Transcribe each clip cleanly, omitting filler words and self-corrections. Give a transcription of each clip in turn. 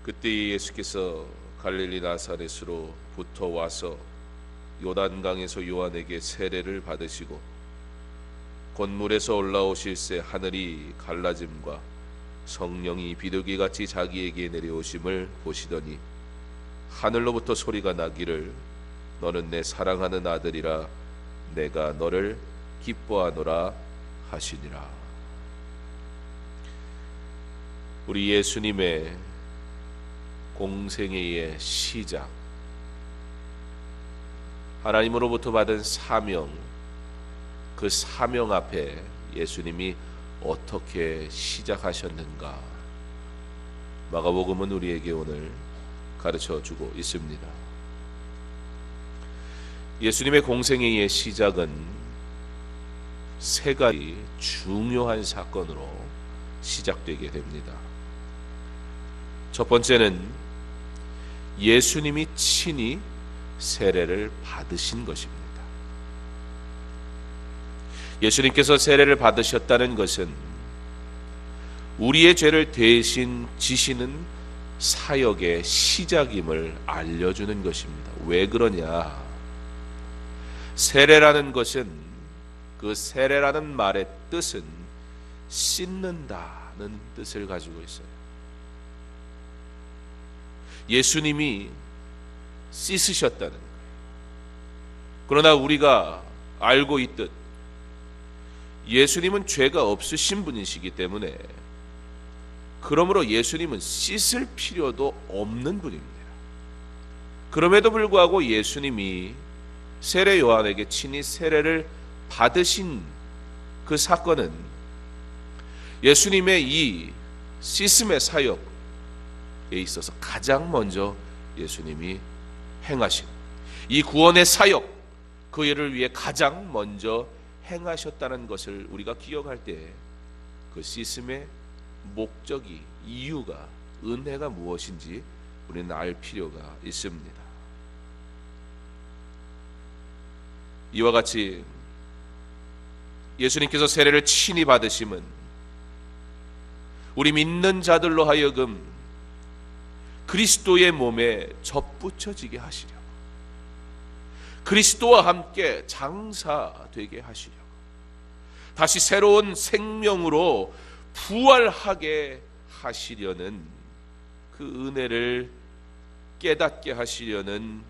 그때 예수께서 갈릴리 나사렛으로 부터 와서 요단강에서 요한에게 세례를 받으시고 곧 물에서 올라오실새 하늘이 갈라짐과 성령이 비둘기같이 자기에게 내려오심을 보시더니 하늘로부터 소리가 나기를 너는 내 사랑하는 아들이라 내가 너를 기뻐하노라 하시니라. 우리 예수님의 공생애의 시작, 하나님으로부터 받은 사명, 그 사명 앞에 예수님이 어떻게 시작하셨는가, 마가복음은 우리에게 오늘 가르쳐주고 있습니다. 예수님의 공생애의 시작은 세 가지 중요한 사건으로 시작되게 됩니다. 첫 번째는 예수님이 친히 세례를 받으신 것입니다. 예수님께서 세례를 받으셨다는 것은 우리의 죄를 대신 지시는 사역의 시작임을 알려주는 것입니다. 왜 그러냐? 세례라는 것은, 그 세례라는 말의 뜻은 씻는다는 뜻을 가지고 있어요. 예수님이 씻으셨다는 거예요. 그러나 우리가 알고 있듯 예수님은 죄가 없으신 분이시기 때문에, 그러므로 예수님은 씻을 필요도 없는 분입니다. 그럼에도 불구하고 예수님이 세례 요한에게 친히 세례를 받으신 그 사건은 예수님의 이 씻음의 사역에 있어서 가장 먼저 예수님이 행하신 이 구원의 사역, 그 일을 위해 가장 먼저 행하셨다는 것을 우리가 기억할 때 그 씻음의 목적이, 이유가, 은혜가 무엇인지 우리는 알 필요가 있습니다. 이와 같이 예수님께서 세례를 친히 받으심은 우리 믿는 자들로 하여금 그리스도의 몸에 접붙여지게 하시려고, 그리스도와 함께 장사되게 하시려고, 다시 새로운 생명으로 부활하게 하시려는 그 은혜를 깨닫게 하시려는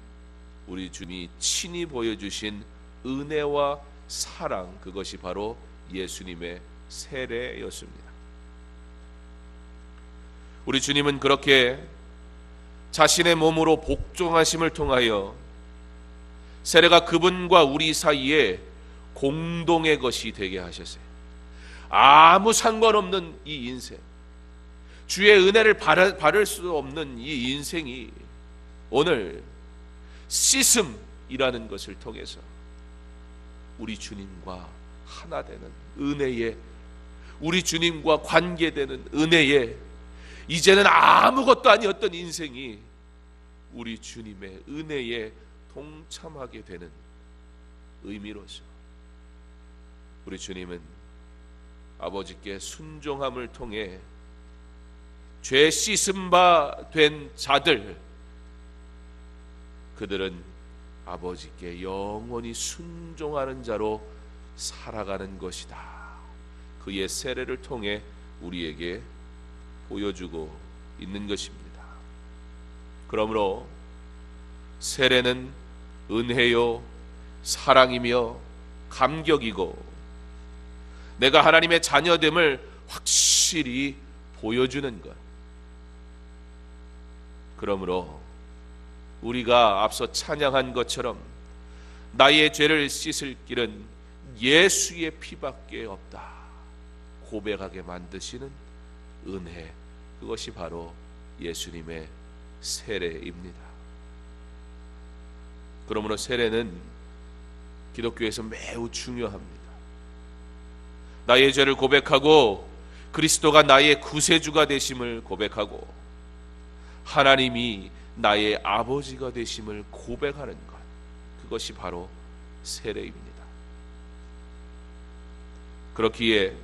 우리 주님이 친히 보여주신 은혜와 사랑, 그것이 바로 예수님의 세례였습니다. 우리 주님은 그렇게 자신의 몸으로 복종하심을 통하여 세례가 그분과 우리 사이에 공동의 것이 되게 하셨어요. 아무 상관없는 이 인생, 주의 은혜를 바를 수 없는 이 인생이 오늘 씻음이라는 것을 통해서 우리 주님과 하나 되는 은혜에, 우리 주님과 관계되는 은혜에, 이제는 아무것도 아니었던 인생이 우리 주님의 은혜에 동참하게 되는 의미로서 우리 주님은 아버지께 순종함을 통해 죄 씻음 바 된 자들, 그들은 아버지께 영원히 순종하는 자로 살아가는 것이다, 그의 세례를 통해 우리에게 보여주고 있는 것입니다. 그러므로 세례는 은혜요 사랑이며 감격이고 내가 하나님의 자녀됨을 확실히 보여주는 것. 그러므로 우리가 앞서 찬양한 것처럼 나의 죄를 씻을 길은 예수의 피밖에 없다 고백하게 만드시는 은혜, 그것이 바로 예수님의 세례입니다. 그러므로 세례는 기독교에서 매우 중요합니다. 나의 죄를 고백하고 그리스도가 나의 구세주가 되심을 고백하고 하나님이 나의 아버지가 되심을 고백하는 것, 그것이 바로 세례입니다. 그렇기에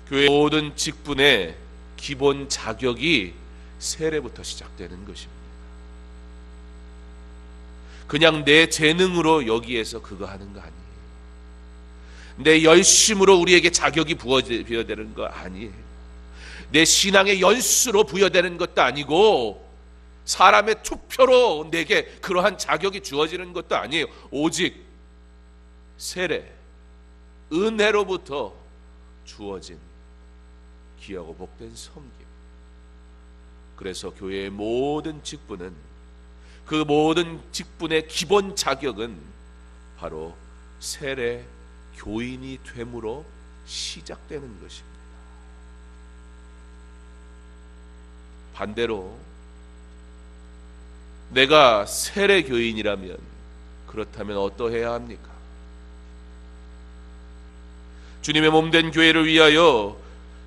교회 모든 직분의 기본 자격이 세례부터 시작되는 것입니다. 그냥 내 재능으로 여기에서 그거 하는 거 아니에요. 내 열심으로 우리에게 자격이 부여되는 거 아니에요. 내 신앙의 연수로 부여되는 것도 아니고 사람의 투표로 내게 그러한 자격이 주어지는 것도 아니에요. 오직 세례, 은혜로부터 주어진 귀하고 복된 섬김. 그래서 교회의 모든 직분은, 그 모든 직분의 기본 자격은 바로 세례 교인이 됨으로 시작되는 것입니다. 반대로 내가 세례 교인이라면 그렇다면 어떠해야 합니까? 주님의 몸된 교회를 위하여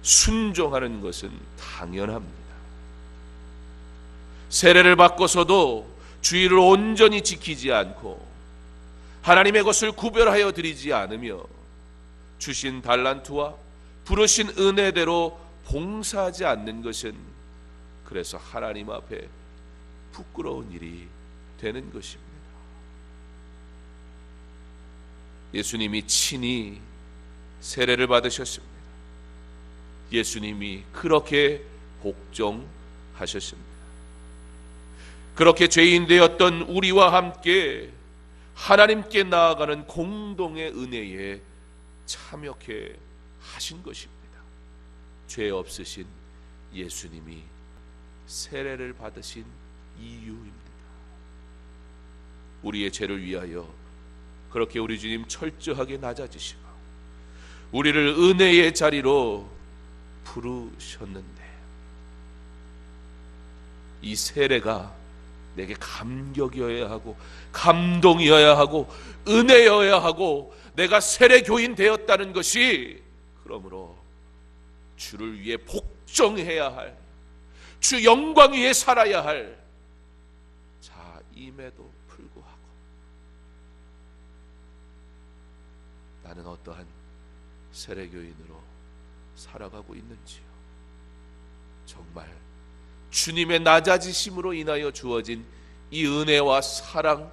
순종하는 것은 당연합니다. 세례를 받고서도 주의를 온전히 지키지 않고 하나님의 것을 구별하여 드리지 않으며 주신 달란트와 부르신 은혜대로 봉사하지 않는 것은 그래서 하나님 앞에 부끄러운 일이 되는 것입니다. 예수님이 친히 세례를 받으셨습니다. 예수님이 그렇게 복종하셨습니다. 그렇게 죄인 되었던 우리와 함께 하나님께 나아가는 공동의 은혜에 참여케 하신 것입니다. 죄 없으신 예수님이 세례를 받으신 이유입니다. 우리의 죄를 위하여 그렇게 우리 주님 철저하게 낮아지시고 우리를 은혜의 자리로 부르셨는데, 이 세례가 내게 감격이어야 하고 감동이어야 하고 은혜여야 하고 내가 세례교인 되었다는 것이, 그러므로 주를 위해 복종해야 할, 주 영광 위에 살아야 할 자임에도 불구하고 나는 어떠한 세례교인으로 살아가고 있는지요. 정말 주님의 낮아지심으로 인하여 주어진 이 은혜와 사랑,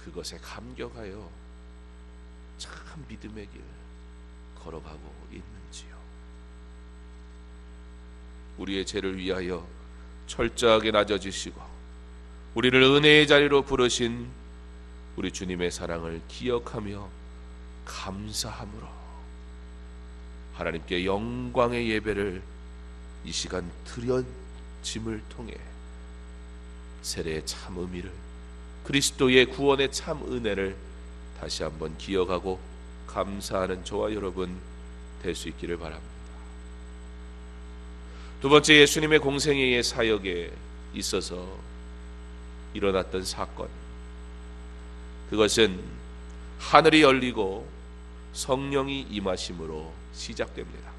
그것에 감격하여 참 믿음의 길 걸어가고 있는지요. 우리의 죄를 위하여 철저하게 낮아지시고 우리를 은혜의 자리로 부르신 우리 주님의 사랑을 기억하며 감사함으로 하나님께 영광의 예배를 이 시간 드려짐을 통해 세례의 참 의미를, 그리스도의 구원의 참 은혜를 다시 한번 기억하고 감사하는 저와 여러분 될 수 있기를 바랍니다. 두 번째, 예수님의 공생애의 사역에 있어서 일어났던 사건, 그것은 하늘이 열리고 성령이 임하심으로 시작됩니다.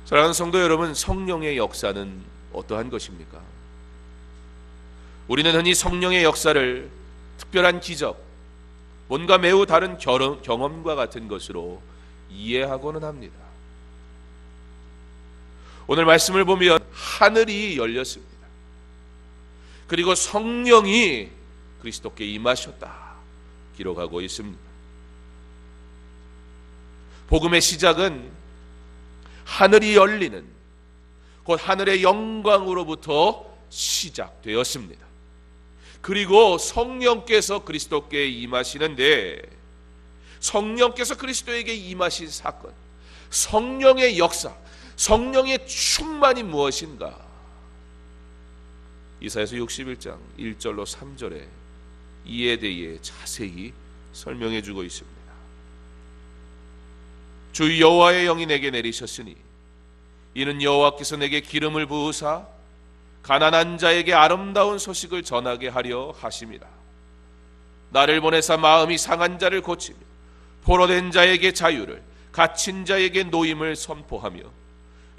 사랑하는 성도 여러분, 성령의 역사는 어떠한 것입니까? 우리는 흔히 성령의 역사를 특별한 기적, 뭔가 매우 다른 경험과 같은 것으로 이해하고는 합니다. 오늘 말씀을 보면 하늘이 열렸습니다. 그리고 성령이 그리스도께 임하셨다 기록하고 있습니다. 복음의 시작은 하늘이 열리는, 곧 하늘의 영광으로부터 시작되었습니다. 그리고 성령께서 그리스도께 임하시는데, 성령께서 그리스도에게 임하신 사건, 성령의 역사, 성령의 충만이 무엇인가? 이사야서 61장 1절로 3절에 이에 대해 자세히 설명해 주고 있습니다. 주 여호와의 영이 내게 내리셨으니 이는 여호와께서 내게 기름을 부으사 가난한 자에게 아름다운 소식을 전하게 하려 하심이라. 나를 보내사 마음이 상한 자를 고치며 포로된 자에게 자유를, 갇힌 자에게 노임을 선포하며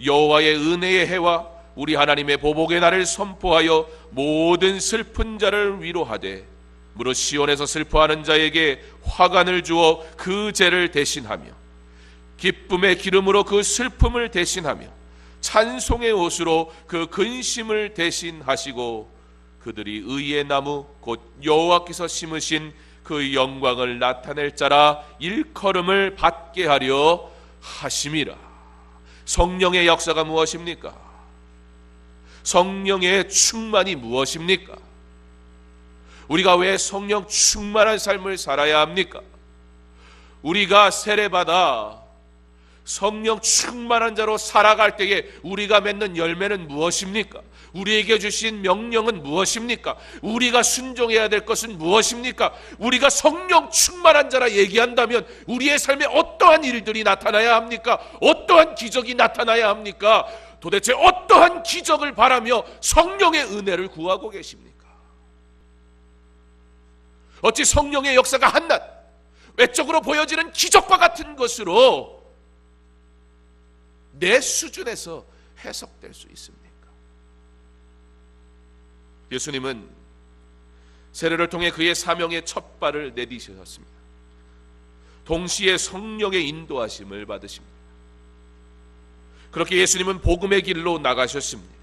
여호와의 은혜의 해와 우리 하나님의 보복의 날을 선포하여 모든 슬픈 자를 위로하되 무릇 시온에서 슬퍼하는 자에게 화관을 주어 그 죄를 대신하며 기쁨의 기름으로 그 슬픔을 대신하며 찬송의 옷으로 그 근심을 대신하시고 그들이 의의 나무 곧 여호와께서 심으신 그 영광을 나타낼 자라 일컬음을 받게 하려 하심이라. 성령의 역사가 무엇입니까? 성령의 충만이 무엇입니까? 우리가 왜 성령 충만한 삶을 살아야 합니까? 우리가 세례받아 성령 충만한 자로 살아갈 때에 우리가 맺는 열매는 무엇입니까? 우리에게 주신 명령은 무엇입니까? 우리가 순종해야 될 것은 무엇입니까? 우리가 성령 충만한 자라 얘기한다면 우리의 삶에 어떠한 일들이 나타나야 합니까? 어떠한 기적이 나타나야 합니까? 도대체 어떠한 기적을 바라며 성령의 은혜를 구하고 계십니까? 어찌 성령의 역사가 한낱 외적으로 보여지는 기적과 같은 것으로 내 수준에서 해석될 수 있습니까? 예수님은 세례를 통해 그의 사명의 첫 발을 내디디셨습니다. 동시에 성령의 인도하심을 받으십니다. 그렇게 예수님은 복음의 길로 나가셨습니다.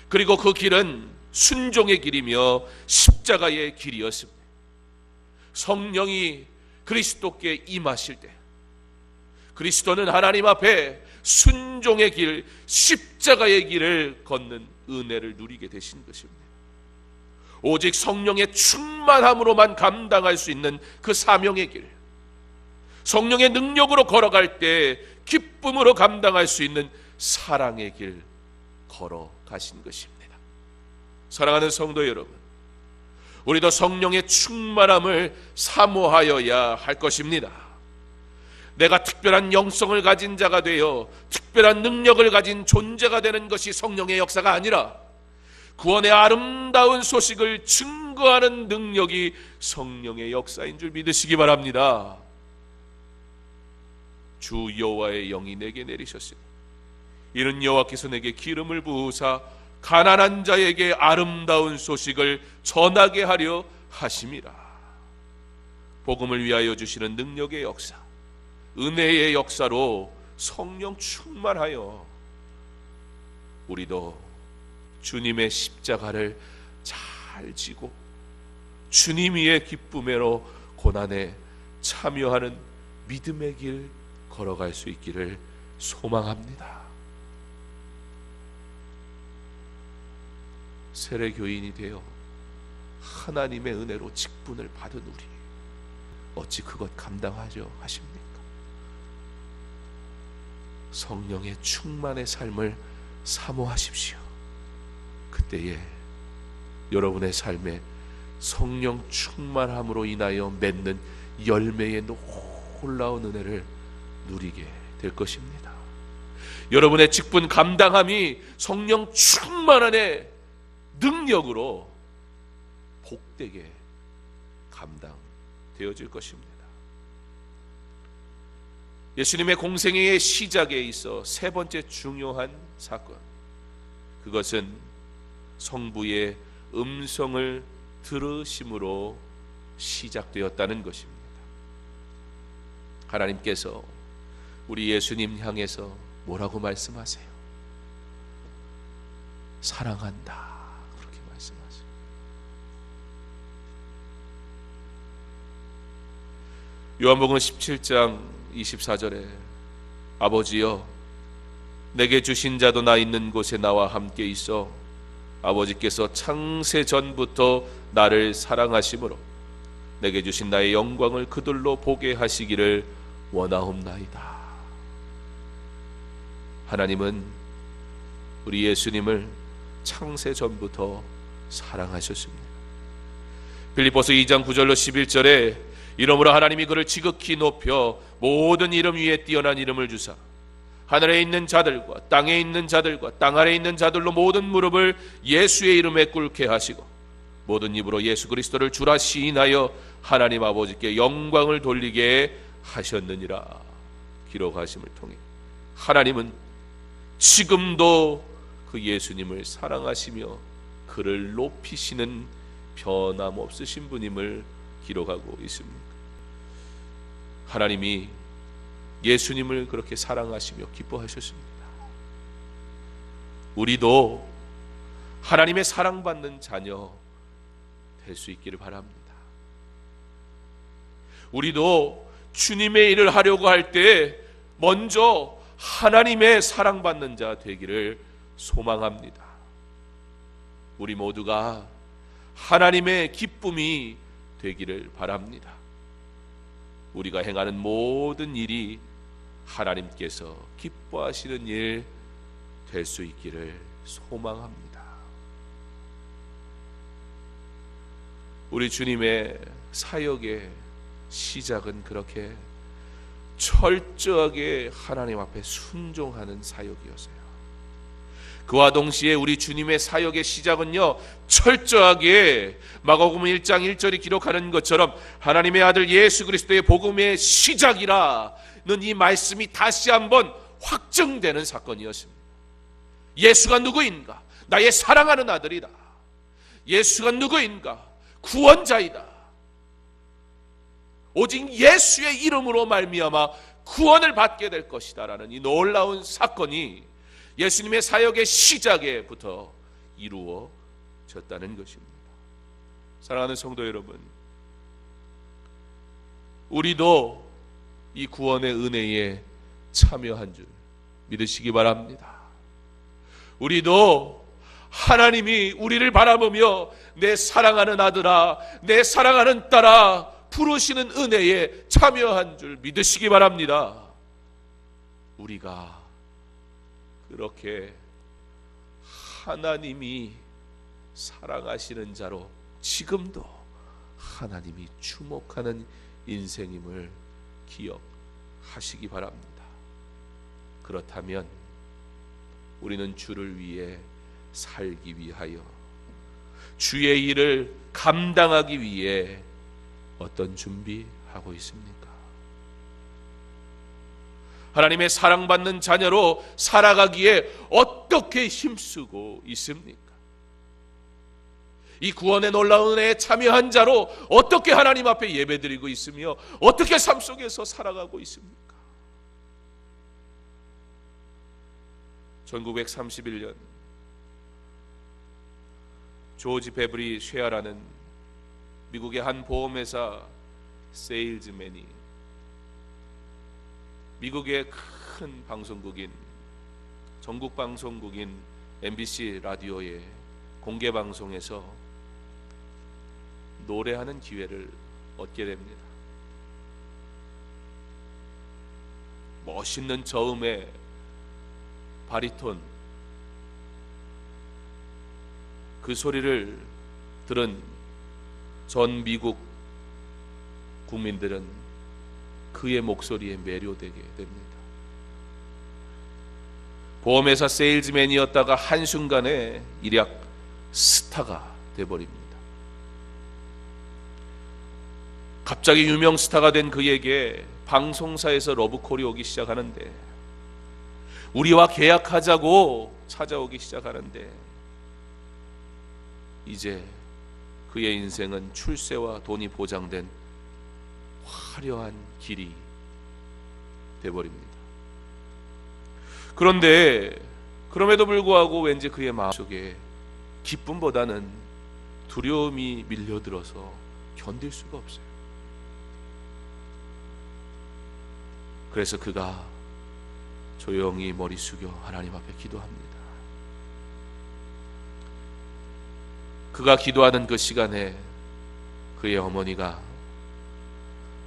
그리고 그 길은 순종의 길이며 십자가의 길이었습니다. 성령이 그리스도께 임하실 때 그리스도는 하나님 앞에 순종의 길, 십자가의 길을 걷는 은혜를 누리게 되신 것입니다. 오직 성령의 충만함으로만 감당할 수 있는 그 사명의 길, 성령의 능력으로 걸어갈 때 기쁨으로 감당할 수 있는 사랑의 길 걸어가신 것입니다. 사랑하는 성도 여러분, 우리도 성령의 충만함을 사모하여야 할 것입니다. 내가 특별한 영성을 가진 자가 되어 특별한 능력을 가진 존재가 되는 것이 성령의 역사가 아니라 구원의 아름다운 소식을 증거하는 능력이 성령의 역사인 줄 믿으시기 바랍니다. 주 여호와의 영이 내게 내리셨으니 이는 여호와께서 내게 기름을 부으사 가난한 자에게 아름다운 소식을 전하게 하려 하심이라. 복음을 위하여 주시는 능력의 역사, 은혜의 역사로 성령 충만하여 우리도 주님의 십자가를 잘 지고 주님 위의 기쁨으로 고난에 참여하는 믿음의 길 걸어갈 수 있기를 소망합니다. 세례교인이 되어 하나님의 은혜로 직분을 받은 우리 어찌 그것 감당하려 하십니까? 성령의 충만의 삶을 사모하십시오. 그때에 여러분의 삶에 성령 충만함으로 인하여 맺는 열매의 놀라운 은혜를 누리게 될 것입니다. 여러분의 직분 감당함이 성령 충만함의 능력으로 복되게 감당되어질 것입니다. 예수님의 공생애의 시작에 있어 세 번째 중요한 사건, 그것은 성부의 음성을 들으심으로 시작되었다는 것입니다. 하나님께서 우리 예수님 향해서 뭐라고 말씀하세요? 사랑한다, 그렇게 말씀하세요. 요한복음 17장 24절에 아버지여 내게 주신 자도 나 있는 곳에 나와 함께 있어 아버지께서 창세 전부터 나를 사랑하심으로 내게 주신 나의 영광을 그들로 보게 하시기를 원하옵나이다. 하나님은 우리 예수님을 창세 전부터 사랑하셨습니다. 빌립보서 2장 9절로 11절에 이러므로 하나님이 그를 지극히 높여 모든 이름 위에 뛰어난 이름을 주사 하늘에 있는 자들과 땅에 있는 자들과 땅 아래에 있는 자들로 모든 무릎을 예수의 이름에 꿇게 하시고 모든 입으로 예수 그리스도를 주라 시인하여 하나님 아버지께 영광을 돌리게 하셨느니라. 기록하심을 통해 하나님은 지금도 그 예수님을 사랑하시며 그를 높이시는 변함없으신 분임을 기록하고 있습니다. 하나님이 예수님을 그렇게 사랑하시며 기뻐하셨습니다. 우리도 하나님의 사랑받는 자녀 될 수 있기를 바랍니다. 우리도 주님의 일을 하려고 할 때 먼저 하나님의 사랑받는 자 되기를 소망합니다. 우리 모두가 하나님의 기쁨이 되기를 바랍니다. 우리가 행하는 모든 일이 하나님께서 기뻐하시는 일 될 수 있기를 소망합니다. 우리 주님의 사역의 시작은 그렇게 철저하게 하나님 앞에 순종하는 사역이었어요. 그와 동시에 우리 주님의 사역의 시작은요, 철저하게 마가복음 1장 1절이 기록하는 것처럼 하나님의 아들 예수 그리스도의 복음의 시작이라는 이 말씀이 다시 한번 확증되는 사건이었습니다. 예수가 누구인가? 나의 사랑하는 아들이다. 예수가 누구인가? 구원자이다. 오직 예수의 이름으로 말미암아 구원을 받게 될 것이다 라는 이 놀라운 사건이 예수님의 사역의 시작에부터 이루어졌다는 것입니다. 사랑하는 성도 여러분, 우리도 이 구원의 은혜에 참여한 줄 믿으시기 바랍니다. 우리도 하나님이 우리를 바라보며 내 사랑하는 아들아, 내 사랑하는 딸아 부르시는 은혜에 참여한 줄 믿으시기 바랍니다. 우리가 그렇게 하나님이 사랑하시는 자로 지금도 하나님이 주목하는 인생임을 기억하시기 바랍니다. 그렇다면 우리는 주를 위해 살기 위하여, 주의 일을 감당하기 위해 어떤 준비하고 있습니까? 하나님의 사랑받는 자녀로 살아가기에 어떻게 힘쓰고 있습니까? 이 구원의 놀라운 은혜에 참여한 자로 어떻게 하나님 앞에 예배드리고 있으며 어떻게 삶 속에서 살아가고 있습니까? 1931년 조지 베브리 쉐아라는 미국의 한 보험회사 세일즈맨이 미국의 큰 방송국인, 전국 방송국인 MBC 라디오의 공개 방송에서 노래하는 기회를 얻게 됩니다. 멋있는 저음의 바리톤, 그 소리를 들은 전 미국 국민들은 그의 목소리에 매료되게 됩니다. 보험회사 세일즈맨이었다가 한순간에 일약 스타가 돼버립니다. 갑자기 유명 스타가 된 그에게 방송사에서 러브콜이 오기 시작하는데, 우리와 계약하자고 찾아오기 시작하는데, 이제 그의 인생은 출세와 돈이 보장된 화려한 길이 돼버립니다. 그런데 그럼에도 불구하고 왠지 그의 마음속에 기쁨보다는 두려움이 밀려들어서 견딜 수가 없어요. 그래서 그가 조용히 머리 숙여 하나님 앞에 기도합니다. 그가 기도하는 그 시간에 그의 어머니가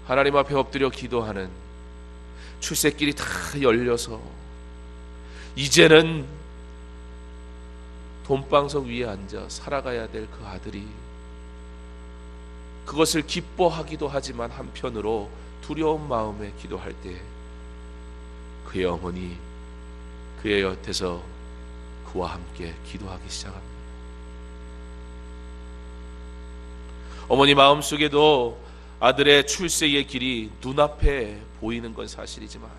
하나님 앞에 엎드려 기도하는, 출세길이 다 열려서 이제는 돈방석 위에 앉아 살아가야 될 그 아들이 그것을 기뻐하기도 하지만 한편으로 두려운 마음에 기도할 때 그의 어머니 그의 곁에서 그와 함께 기도하기 시작합니다. 어머니 마음속에도 아들의 출세의 길이 눈앞에 보이는 건 사실이지만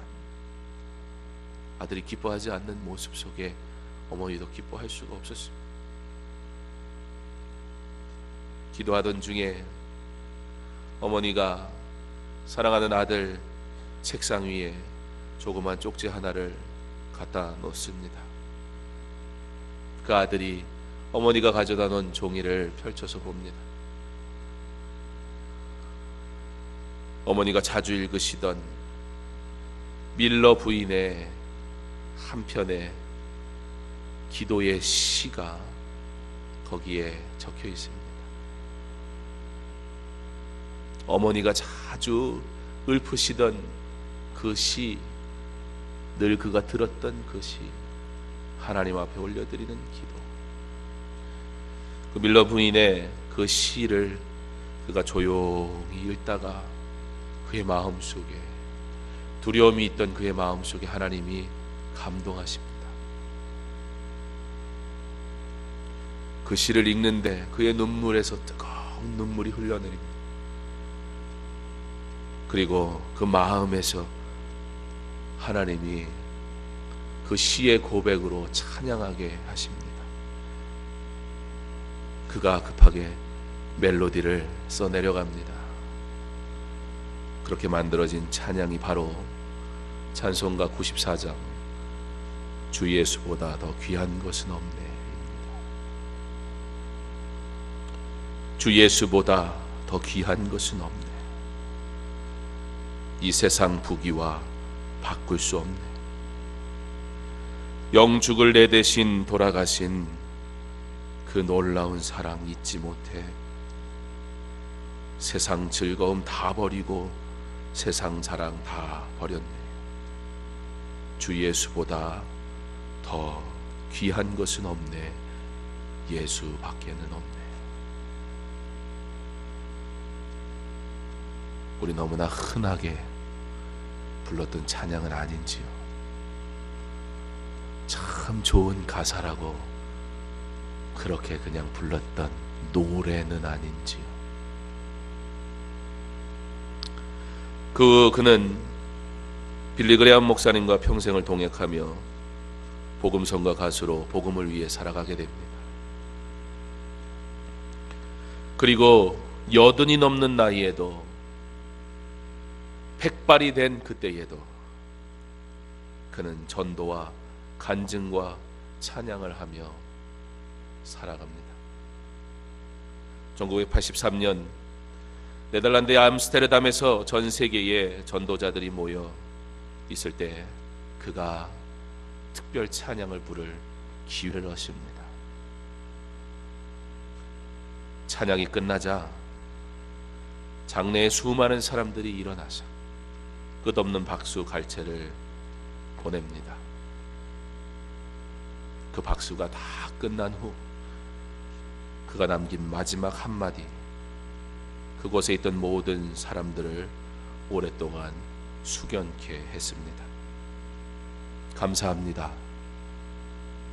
아들이 기뻐하지 않는 모습 속에 어머니도 기뻐할 수가 없었습니다. 기도하던 중에 어머니가 사랑하는 아들 책상 위에 조그만 쪽지 하나를 갖다 놓습니다. 그 아들이 어머니가 가져다 놓은 종이를 펼쳐서 봅니다. 어머니가 자주 읽으시던 밀러 부인의 한편의 기도의 시가 거기에 적혀 있습니다. 어머니가 자주 읊으시던 그 시, 늘 그가 들었던 그 시, 하나님 앞에 올려드리는 기도. 그 밀러 부인의 그 시를 그가 조용히 읽다가 그의 마음속에, 두려움이 있던 그의 마음속에 하나님이 감동하십니다. 그 시를 읽는데 그의 눈물에서 뜨거운 눈물이 흘러내립니다. 그리고 그 마음에서 하나님이 그 시의 고백으로 찬양하게 하십니다. 그가 급하게 멜로디를 써내려갑니다. 그렇게 만들어진 찬양이 바로 찬송가 94장 주 예수보다 더 귀한 것은 없네. 주 예수보다 더 귀한 것은 없네. 이 세상 부귀와 바꿀 수 없네. 영죽을 내 대신 돌아가신 그 놀라운 사랑 잊지 못해. 세상 즐거움 다 버리고 세상 자랑 다 버렸네. 주 예수보다 더 귀한 것은 없네. 예수밖에는 없네. 우리 너무나 흔하게 불렀던 찬양은 아닌지요? 참 좋은 가사라고 그렇게 그냥 불렀던 노래는 아닌지요? 그는 빌리 그레엄 목사님과 평생을 동역하며 복음성가 가수로 복음을 위해 살아가게 됩니다. 그리고 80이 넘는 나이에도, 백발이 된 그때에도 그는 전도와 간증과 찬양을 하며 살아갑니다. 1983년 네덜란드의 암스테르담에서 전 세계의 전도자들이 모여 있을 때 그가 특별 찬양을 부를 기회를 얻습니다. 찬양이 끝나자 장내에 수많은 사람들이 일어나서 끝없는 박수 갈채를 보냅니다. 그 박수가 다 끝난 후 그가 남긴 마지막 한마디, 그곳에 있던 모든 사람들을 오랫동안 숙연케 했습니다. 감사합니다.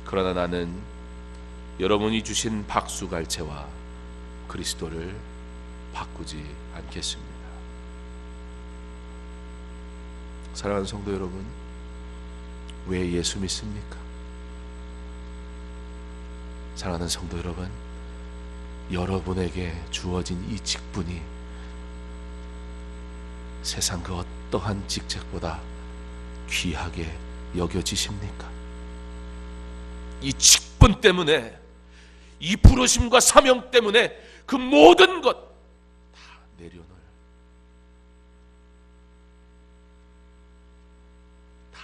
그러나 나는 여러분이 주신 박수갈채와 그리스도를 바꾸지 않겠습니다. 사랑하는 성도 여러분, 왜 예수 믿습니까? 사랑하는 성도 여러분, 여러분에게 주어진 이 직분이 세상 그 어떠한 직책보다 귀하게 여겨지십니까? 이 직분 때문에, 이 부르심과 사명 때문에 그 모든 것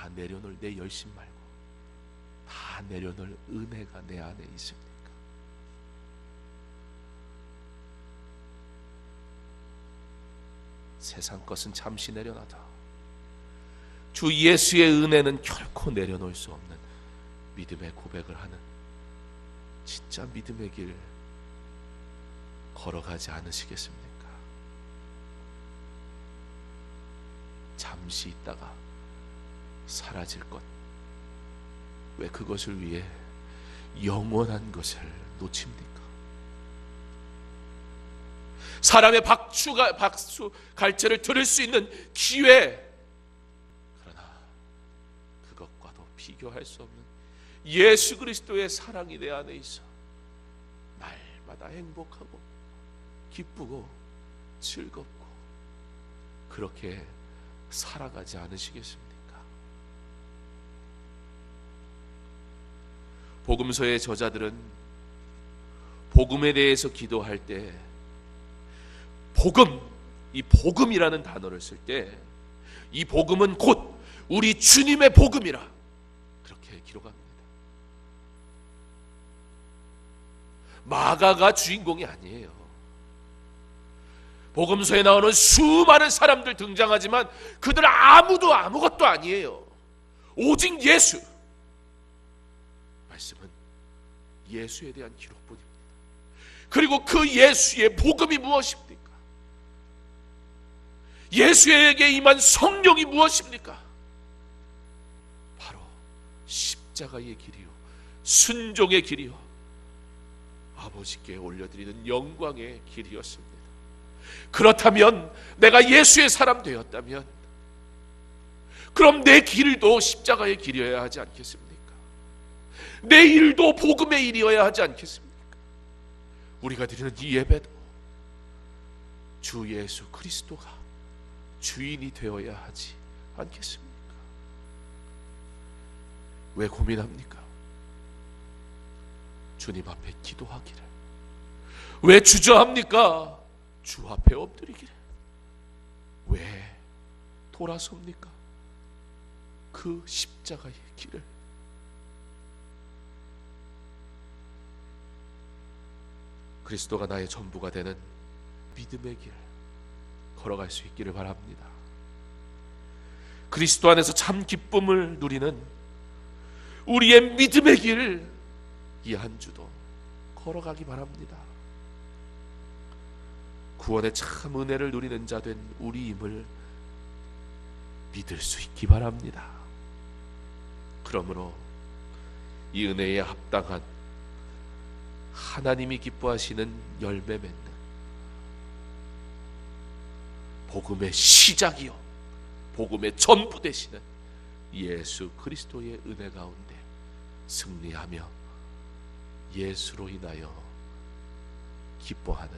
다 내려놓을 내 열심 말고 다 내려놓을 은혜가 내 안에 있습니까? 세상 것은 잠시 내려놔도 주 예수의 은혜는 결코 내려놓을 수 없는 믿음의 고백을 하는 진짜 믿음의 길 걸어가지 않으시겠습니까? 잠시 있다가 사라질 것, 왜 그것을 위해 영원한 것을 놓칩니까? 사람의 박수 갈채를 들을 수 있는 기회, 그러나 그것과도 비교할 수 없는 예수 그리스도의 사랑이 내 안에 있어 날마다 행복하고 기쁘고 즐겁고 그렇게 살아가지 않으시겠습니까? 복음서의 저자들은 복음에 대해서 기도할 때 복음, 이 복음이라는 단어를 쓸 때 이 복음은 곧 우리 주님의 복음이라 그렇게 기록합니다. 마가가 주인공이 아니에요. 복음서에 나오는 수많은 사람들 등장하지만 그들 아무도 아무것도 아니에요. 오직 예수. 말씀은 예수에 대한 기록뿐입니다. 그리고 그 예수의 복음이 무엇입니까? 예수에게 임한 성령이 무엇입니까? 바로 십자가의 길이요, 순종의 길이요, 아버지께 올려드리는 영광의 길이었습니다. 그렇다면 내가 예수의 사람 되었다면 그럼 내 길도 십자가의 길이어야 하지 않겠습니까? 내 일도 복음의 일이어야 하지 않겠습니까? 우리가 드리는 이 예배도 주 예수 그리스도가 주인이 되어야 하지 않겠습니까? 왜 고민합니까? 주님 앞에 기도하기를. 왜 주저합니까? 주 앞에 엎드리기를. 왜 돌아섭니까? 그 십자가의 길을. 그리스도가 나의 전부가 되는 믿음의 길 걸어갈 수 있기를 바랍니다. 그리스도 안에서 참 기쁨을 누리는 우리의 믿음의 길, 이 한 주도 걸어가기 바랍니다. 구원의 참 은혜를 누리는 자 된 우리임을 믿을 수 있기 바랍니다. 그러므로 이 은혜에 합당한 하나님이 기뻐하시는 열매 맺는 복음의 시작이요 복음의 전부 되시는 예수 그리스도의 은혜 가운데 승리하며 예수로 인하여 기뻐하는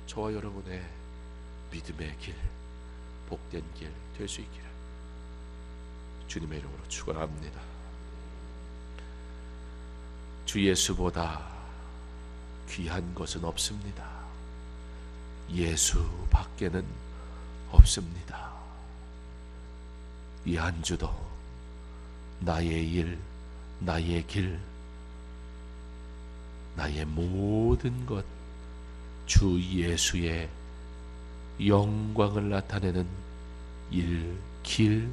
저와 여러분의 믿음의 길, 복된 길 될 수 있기를 주님의 이름으로 축원합니다. 주 예수보다 귀한 것은 없습니다. 예수 밖에는 없습니다. 이 한 주도 나의 일, 나의 길, 나의 모든 것 주 예수의 영광을 나타내는 일, 길,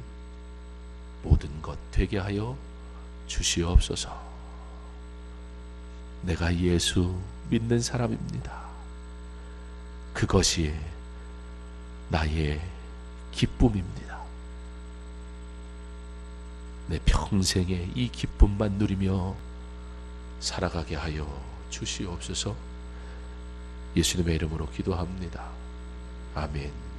모든 것 되게 하여 주시옵소서. 내가 예수 믿는 사람입니다. 그것이 나의 기쁨입니다. 내 평생에 이 기쁨만 누리며 살아가게 하여 주시옵소서. 예수님의 이름으로 기도합니다. 아멘.